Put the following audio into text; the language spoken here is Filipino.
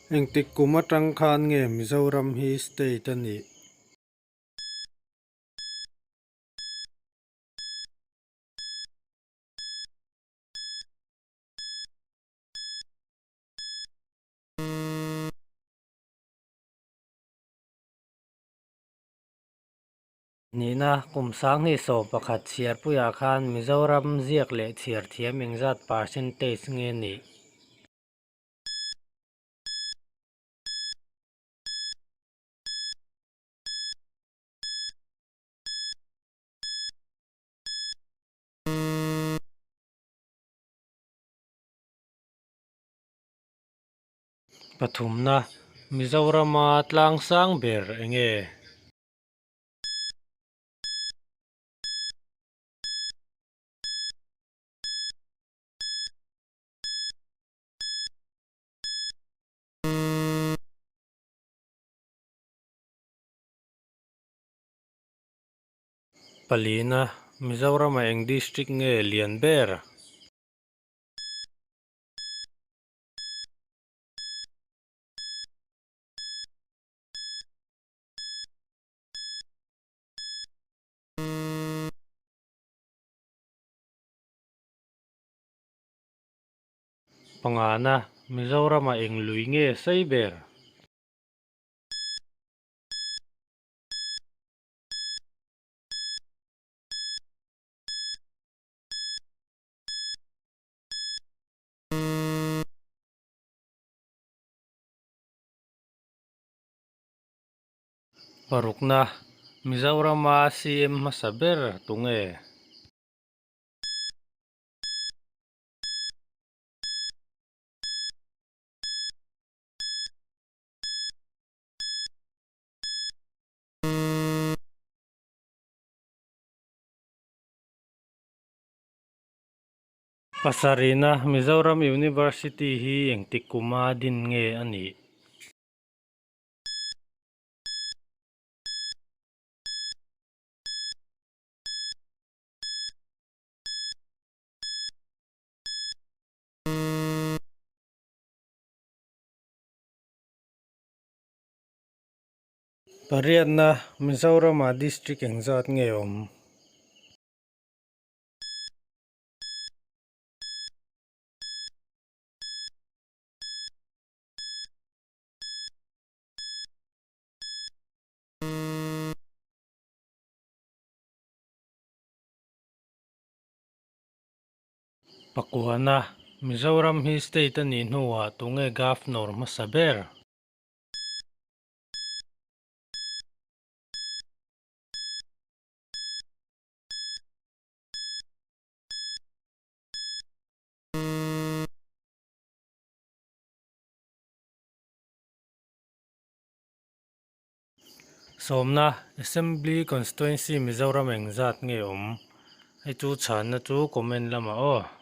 Engtik kuma tangkhan nge Mizoram hi state ani. Nina kumsang ni so pakhat siar puya khan Mizoram ziak le thiar thiam engzat percentage nge ni. Pathumna Mizorama tlang sang ber enge. Palina Mizorama eng district nge lian ber. Pangana Mizorama eng lui nge say ber. Parukna Mizorama CM masaber tunge. Pasarina Mizoram University hi engtik kuma din nge ani. Pariatna Mizorama district engzat nge om. Pakuana Mizoram hi state ani nuwa tunge governor masaber. Somna Assembly Constituency Mizoram engzat nge om. Ai chu chan na chu comment lama o.